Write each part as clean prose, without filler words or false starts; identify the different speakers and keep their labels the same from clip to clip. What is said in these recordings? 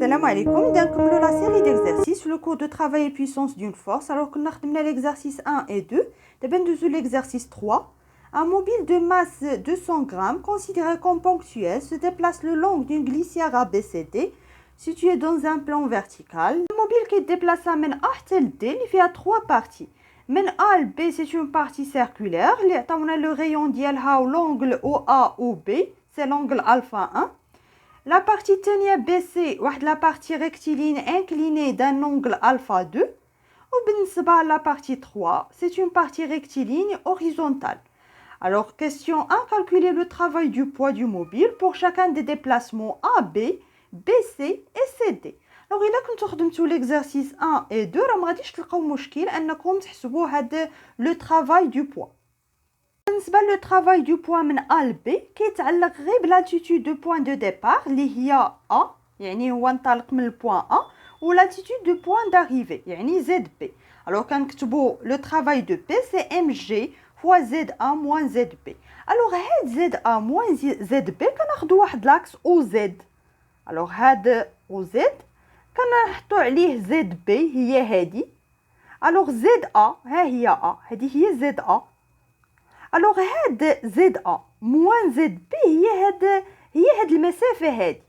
Speaker 1: Salam alaikum, نكملوا la série d'exercices le cours de travail et puissance d'une force. Alors que nous avons l'exercice 1 et 2, d'abord l'exercice 3. Un mobile de masse 200 grammes considéré comme ponctuel se déplace le long d'une glissière ABCD située dans un plan vertical. Le mobile qui déplace من A حتى ل D il fait à trois parties. من A à B c'est une partie circulaire. On a le rayon ديالها l'angle OA ou B, c'est l'angle alpha 1. La partie tenia BC, la partie rectiligne inclinée d'un angle alpha 2. Ou la partie 3, c'est une partie rectiligne horizontale. Alors, question 1, calculer le travail du poids du mobile pour chacun des déplacements AB, BC et CD. Alors, il a كنتو l'exercice 1 et 2, راه ما غاديش تلقاو مشكل انكم تحسبوا هذا le travail du poids. بالنسبه لو travail du poids من A ل B كيتعلق غير بلاتيتود دو بوين دو ديبار اللي هي A يعني هو انطلق من البوين A و لاتيتود دو بوين داريفي يعني ZB. alors كنكتبوا لو travail de P c'est MG fois ZA moins ZB. alors هاد ZA moins ZB كناخذوا واحد لاكس OZ. alors هاد OZ كنحطوا عليه ZB هي هادي. alors ZA ها هي A هذه هي ZA. alors هاد ZA moins ZB هي هاد المسافة هادي.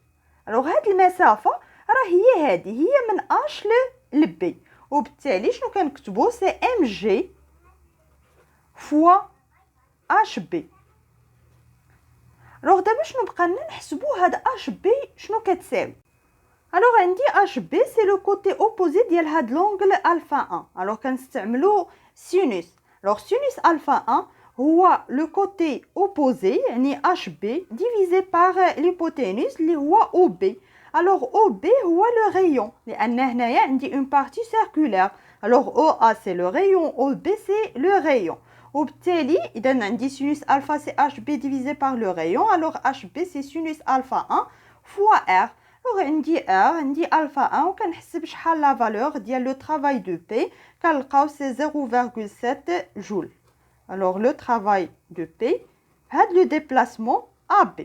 Speaker 1: alors هاد المسافة راه هي هادي هي من H ل B وبالتالي شنو كنكتبو سي MG فوا HB. alors دابا شنو بقى لنا نحسبو هاد HB شنو كتساوي. alors عندي HB c'est le côté opposé ديال هاد l'angle alpha 1. alors كنستعملو sinus. alors sinus alpha 1 هو le côté opposé يعني HB divisé par l'hypoténuse اللي هو OB. alors OB هو le rayon لأن هنايا عندي une partie circulaire. alors OA c'est le rayon, OB c'est le rayon. وبالتالي إذا عندي sinus alpha c'est HB divisé par le rayon. alors HB c'est sinus alpha 1 fois R. alors عندي R عندي alpha 1 وكنحسب شحال la valeur ديال le travail de P كنلقاو c'est 0,7 joule. alors le travail de P, c'est le déplacement AB.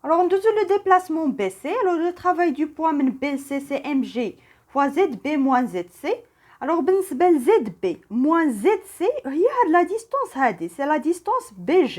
Speaker 1: alors on le déplacement BC. alors le travail du poids من BC c'est MG fois ZB moins ZC. alors بالنسبة ZB moins ZC هي هاد la distance هادي c'est la distance BG.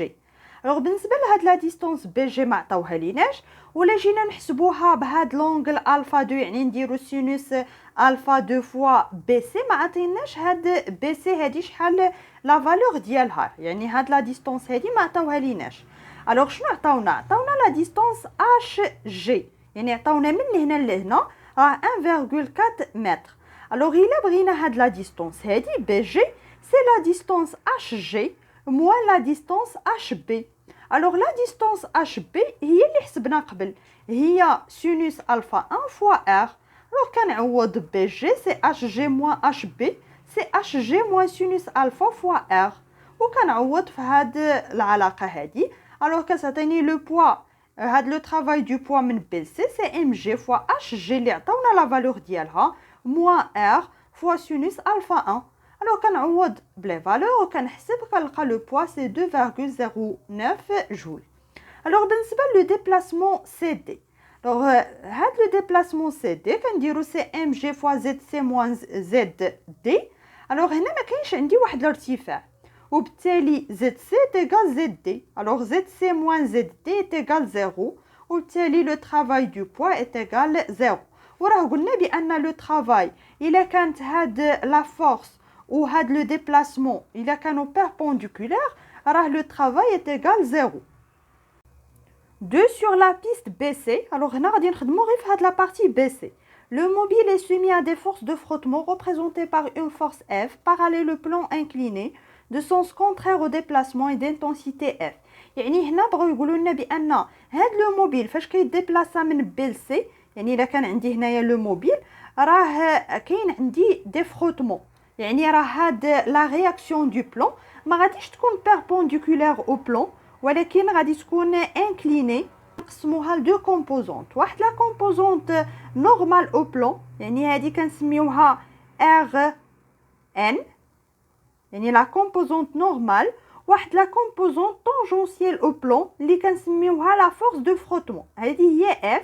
Speaker 1: alors بالنسبة لهاد la distance BG ما عطاوها ليناش ولا جينا نحسبوها بهاد لونغل الفا 2 يعني نديرو سينوس الفا 2 فوا بي سي ما عطيناش هاد بي سي هادي شحال لا فالور ديالها يعني هاد لا ديستونس هادي ما عطاوها ليناش. الوغ شنو عطاونا لا ديستونس اش جي يعني عطاونا من هنا لهنا راه 1.4 متر. الوغ الا بغينا هاد لا ديستونس هادي بي جي سي لا ديستونس اش جي موان لا ديستونس اش بي. alors la distance HB هي اللي حسبنا قبل هي sinus alpha 1 fois R. alors كنعوض BG c'est HG moins HB c'est HG moins sinus alpha fois R وكنعوض في هاد العلاقة هادي. alors كتعطيني le poids هاد le travail du poids من BC c'est MG fois HG اللي عطاونا la valeur ديالها moins R fois sinus alpha 1. alors كنعوض بلي فالور وكنحسب كنلقى لو بوا سي 2.09 جول. alors بالنسبه لو ديبلاسمون سي دي alors هاد لو ديبلاسمون سي دي كنديرو سي ام جي فوا زد سي موان زد دي. alors هنا ما كاينش عندي واحد الارتفاع وبالتالي زد سي تيغال زد دي. alors زد سي موان زد دي تيغال 0 وبالتالي لو ترافاي دو بوا تيغال 0. وراه قلنا بان لو ترافاي الا كانت هاد لا فورس ou had le déplacement il a qu'un perpendiculaire alors le travail est égal 0. 2 sur la piste BC. alors هنا غادي نخدمو غير في هاد la partie BC. le mobile est soumis à des forces de frottement représentées par une force F parallèle au plan incliné de sens contraire au déplacement et d'intensité F. يعني هنا بغاو يقولوا لنا بان هاد لو موبيل فاش كيديبلاصا من B ل C يعني الا كان عندي هنايا لو موبيل راه كاين عندي دي فروتمون يعني راه هاد لا رياكسيون دو بلان ما غاديش تكون بيربونديكولير او بلان ولكن غادي تكون انكليني. نقسموها لدو كومبوزونط. واحد لا كومبوزونط نورمال او بلان يعني هادي كنسميوها ار ان يعني لا كومبوزونط نورمال. واحد لا كومبوزونط طونجونسيال او بلان اللي كنسميوها لا فورس دو فروتمون هادي هي اف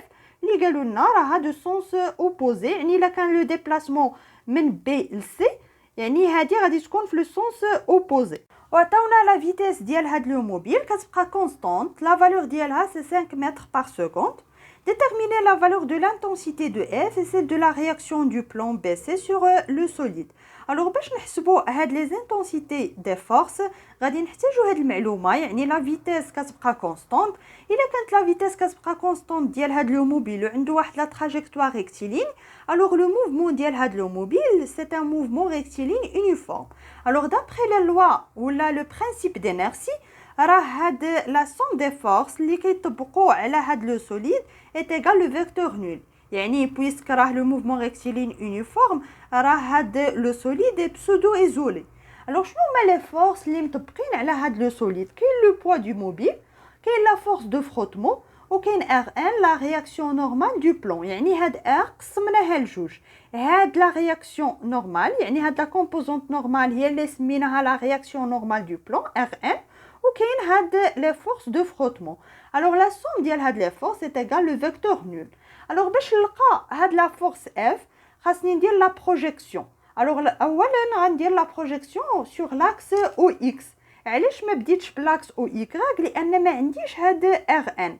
Speaker 1: اللي قالوا لنا راها دو سونس اوبوزي، يعني الا كان لو ديبلاسمون من بي ل سي يعني هذه غادي تكون في لو سونس اوبوزي. وعطاونا لا فيتيس ديال هاد لو موبيل كتبقى كونستانت، لا فالور ديالها سي 5 متر par seconde. Déterminer la valeur de l'intensité de F et celle de la réaction du plan BC sur le solide. Alors باش نحسبوا هاد لي انتنسيتي دي فورس غادي نحتاجوا هاد المعلومه، يعني لا فيتيس كتبقى كونستانت. الا كانت لا فيتيس كتبقى كونستانت ديال هاد لو موبيل وعنده واحد لا تراجيكتوار ريكتيلين، alors le mouvement ديال هاد لو موبيل c'est un mouvement rectiligne uniforme. alors d'après la loi ولا le principe d'inertie راه هاد لا somme des forces اللي كيطبقوا على هاد لو solide est égal le vecteur nul. يعني puisque راه le mouvement rectiligne uniforme راه هاد لو solide pseudo isolé. alors شنو هما لي فورس اللي مطبقين على هاد لو solide؟ كاين لو poids du mobile، كاين لا force de frottement، وكاين R1 لا réaction normale du plan. يعني هاد R قسمناها لجوج، هاد لا réaction normale يعني هاد لا composante normale هي اللي سميناها لا réaction normale du plan R1، وكاين هاد لي فورس دو فروتمون. alors la somme ديال هاد لي فورس est égal le vecteur nul. alors باش نلقى هاد لا فورس F خاصني ندير لا بروجيكسيون. alors اولا غندير لا بروجيكسيون sur l'axe OX. علاش ما بديتش بلاكس OY؟ لان ما عنديش هاد RN.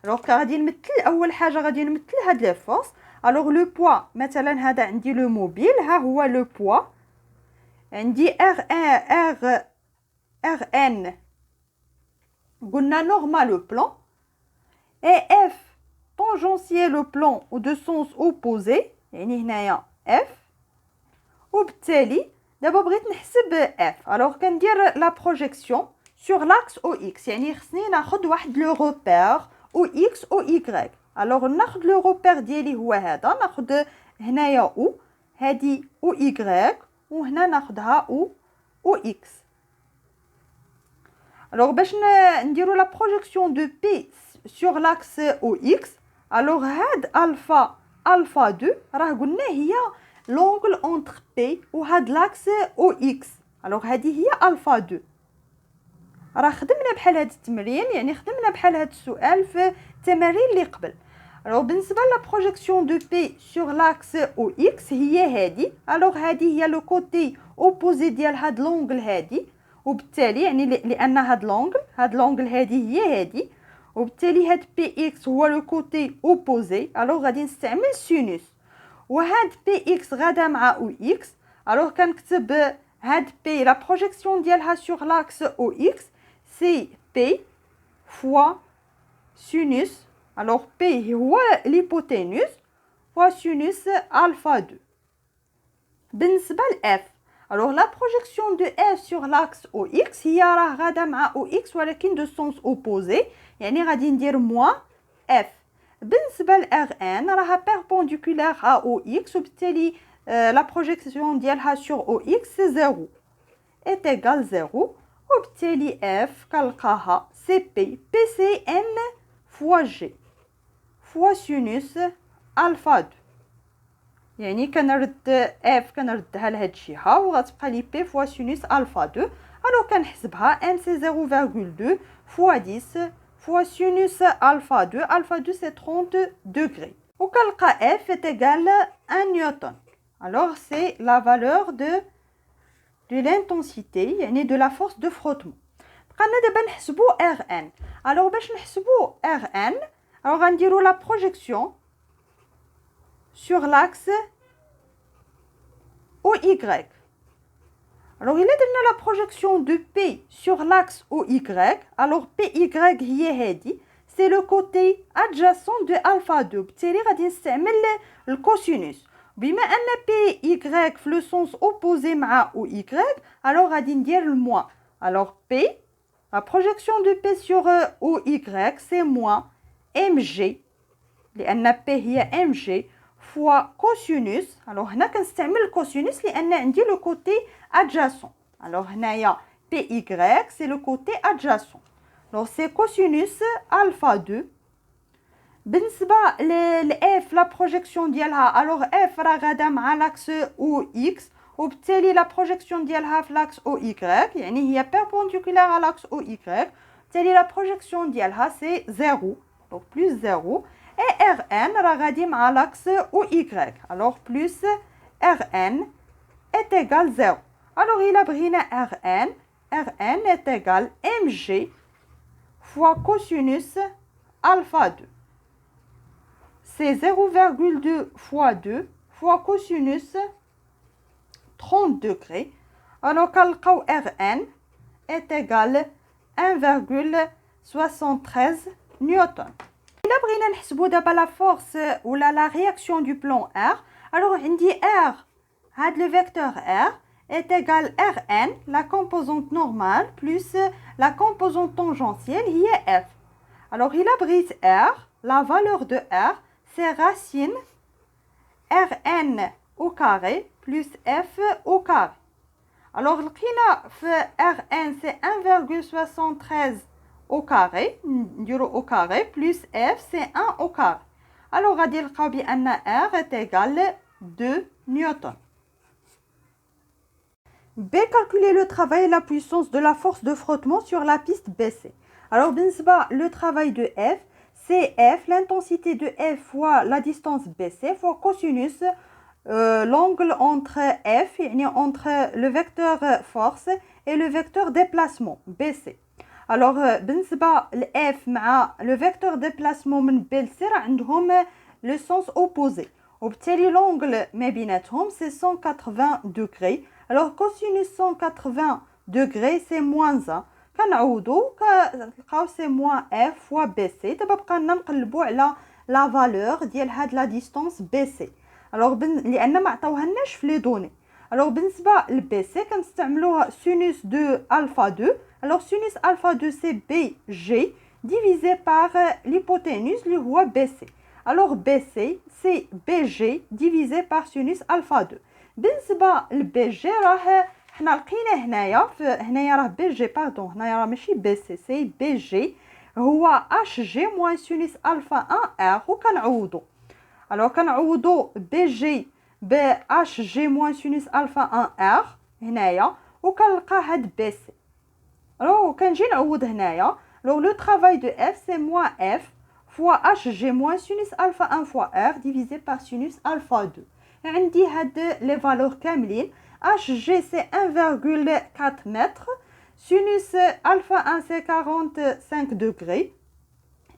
Speaker 1: alors غادي نمثل اول حاجه غادي نمثل هاد لي فورس. alors لو بوا مثلا هذا عندي لو موبيل، ها هو لو بوا، عندي RN قلنا normal au plan et F tangentiel au plan ou de sens opposé يعني هنايا F. وبالتالي دابا بغيت نحسب F. alors كندير لا بروجيكسيون sur l'axe OX، يعني خصني ناخذ واحد لو روبير OX OY. alors ناخذ لو روبير ديالي هو هذا، ناخذ هنايا O، هذه OY، وهنا ناخذها OX. alors باش نديرو لا بروجيكسيون دو P sur l'axe OX، alors هاد alpha 2 راه قلنا هي l'angle entre P وهاد l'axe OX. alors هذه هي alpha 2. راه خدمنا بحال هاد التمرين، يعني خدمنا بحال هاد السؤال في التمارين اللي قبل. alors بالنسبه لا بروجيكسيون دو P sur l'axe OX هي هذه. alors هذه هي لو كوتي اوبوزي ديال هاد لونغل هذه، وبالتالي يعني لان هاد لونغل هذه هي هذه، وبالتالي هاد بي اكس هو لو كوتي اوبوزي. الوغ غادي نستعمل سينوس، وهاد بي اكس غادا مع او اكس. الوغ كنكتب هاد بي لا بروجيكسيون ديالها سور لاكس او اكس سي بي فوا سينوس. الوغ بي هو ليبوتينوس فوا سينوس الفا 2. بالنسبه لاف، alors la projection de F sur l'axe OX هي راه غادا مع OX ولكن دو سونس اوبوزي، يعني غادي ندير موان F. بالنسبه ل RN راها perpendiculaire à OX، وبالتالي لا بروجيكسيون ديالها sur OX c'est 0 est égal 0، وبالتالي F كنلقاها CP PCN fois G fois sinus alpha 2. يعني كنرد اف كنردها لهاد الجهه وغتبقى لي بي فوا سينوس الفا 2. الو كنحسبها ام سي 0.2 فوا 10 فوا سينوس الفا 2. الفا 2 سي 30 دوغري، وكنلقى اف ايغال 1 نيوتن. الوغ سي لا فالور دو l'intensité يعني دو لا فورس دو فروتمون. بقى لنا دابا نحسبو ار ان. الوغ باش نحسبو ار ان الوغ غنديرو لا بروجيكسيون sur l'axe OY. alors il a donné la projection de P sur l'axe OY. alors PY هي هذه c'est le côté adjacent de alpha 2، بالتالي غادي نستعمل الكوسينوس. بما ان PY في le sens opposé مع OY alors غادي ندير الموان. alors P la projection de P sur OY c'est moins MG لان P هي MG فوا كوسينوس. الوغ هنا كنستعمل الكوسينوس لان عندي لو كوتي ادجاسون. الوغ هنايا بي ايغريك سي لو كوتي ادجاسون، الوغ سي كوسينوس الفا 2. بالنسبه لاف لا بروجيكسيون ديالها، الوغ اف راه غادا مع لاكس او اكس، وبالتالي لا بروجيكسيون ديالها في لاكس او ايغريك، يعني هي بيربونديكولار على لاكس او ايغريك، بالتالي لا بروجيكسيون ديالها سي 0 دونك بلس 0. et Rn راه غادي مع l'axe OY. Alors plus Rn est égal 0. Alors il a بغينا Rn est égal mg fois cosinus alpha 2. C'est 0,2 fois 2 fois cosinus 30 degrés. Alors كنلقاو Rn est égal 1,73 Newton. إلا بغينا نحسبو دابا لا فورس ولا لا réaction du plan R. Alors عندي R, هاد le vecteur R est égal Rn, la composante normale, plus la composante tangentielle, qui est F. Alors, il a pris R, la valeur de R, c'est racine Rn au carré plus F au carré. Alors, le Rn, c'est 1,73 au carré, au carré, plus F, c'est 1 au carré. Alors, on va dire que R est égal à 2 newtons. B. Calculer le travail et la puissance de la force de frottement sur la piste BC. Alors, le travail de F, c'est F, l'intensité de F fois la distance BC fois cosinus l'angle entre F, entre le vecteur force et le vecteur déplacement BC. Alors, le F مع le vecteur déplacement من BC عندهم le sens opposé. وبالتالي l'angle ما بيناتهم c'est 180 degrés. Alors, cosinus 180 degrés, c'est moins 1. كنعوضو كنلقاو c'est moins F fois BC. دابا بقى لنا نقلبو على la valeur ديال هاد la distance BC. Alors, لأن ما عطاوهالناش في لي دوني. Alors, بالنسبة ل BC كنستعملوها sinus de alpha 2. Alors, sinus alpha 2 c'est BG divisé par l'hypoténuse اللي هو BC. Alors, BC c'est BG divisé par sinus alpha 2. بالنسبه للبي راه حنا لقينا هنايا راه بي جي باردون هنايا راه ماشي بي سي سي بي جي هو اش جي موان سينوس الفا 1 ار وكنعوضو. الوغ كنعوضو بي جي ب اش جي موان سينوس الفا 1 ار هنايا وكنلقى هاد بي سي. الوغ كنجي نعوض هنايا لو travail de f c'est moins f fois hg moins sinus alpha 1 fois r divisé par sinus alpha 2. عندي هاد لي فالور كاملين. hg c'est 1,4 mètres, sinus alpha 1 c'est 45 degrés,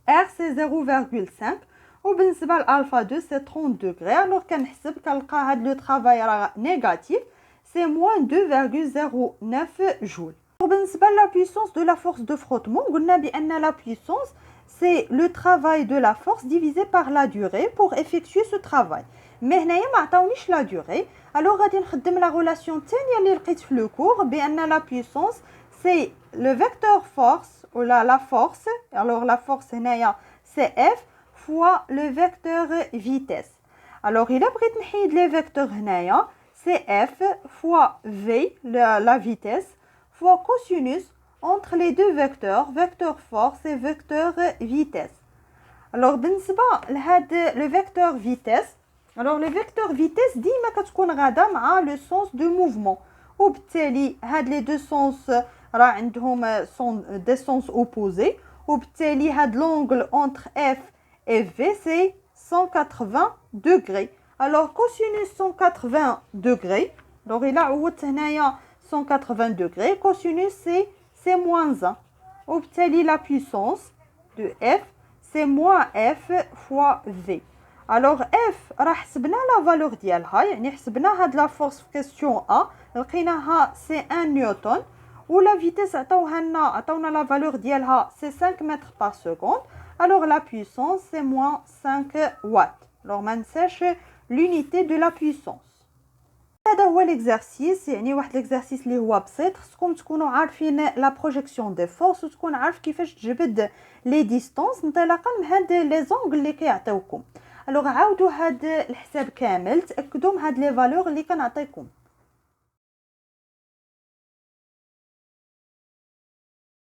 Speaker 1: r c'est 0,5 وبالنسبه لالفا 2 c'est 30 degrés. alors كنحسب كنلقى هاد لو travail راه négatif, c'est moins 2,09 joule. بالنسبه la puissance de la force de frottement قلنا بان la puissance c'est le travail de la force divisé par la durée pour effectuer ce travail. مي هنايا ما عطاونيش لا دوري. الوغ غادي نخدم لا غولاسيون الثانيه اللي لقيت في لو كور بان لا بويسونس سي لو فيكتور فورس ولا لا فورس. الوغ لا فورس هنايا سي اف فوا لو فيكتور فيتيس. الوغ الا بغيت نحيد لي فيكتور هنايا سي اف فوا في لا فيتيس فوا كوسينوس entre les deux vecteurs, vecteur force et vecteur vitesse. Alors بالنسبه لهاد لو فيكتور فيتيس. Alors le vecteur vitesse ديما كتكون غادا مع le sens de mouvement وبالتالي هاد les deux sens راه عندهم sont des sens opposés وبالتالي هاد l'angle entre F et V c'est 180 degrés. Alors cosinus 180 degrés. Alors il a عوضت هنايا 180 degrés. Cosinus c'est moins 1 وبالتالي la puissance de F c'est moins F fois V. Alors F راه حسبنا لا فالور ديالها يعني حسبنا هاد لا فورس في كيسيون ا لقيناها سي 1 نيوتن ولا فيتيس عطاونا لا فالور ديالها سي 5 متر بار سكوند. alors la puissance c'est moins 5 watts. alors ما ننساش l'unité de la puissance. هذا هو ليكزارسيس يعني واحد ليكزارسيس اللي هو بسيط. خصكم تكونوا عارفين لا بروجيكسيون دي فورس وتكون عارف كيفاش تجبد لي ديستانس انطلاقا من هاد لي زونغل اللي كيعطيوكم. الوغ عاودوا هاد الحساب كامل تاكدوا من هاد لي فالور اللي كنعطيكم.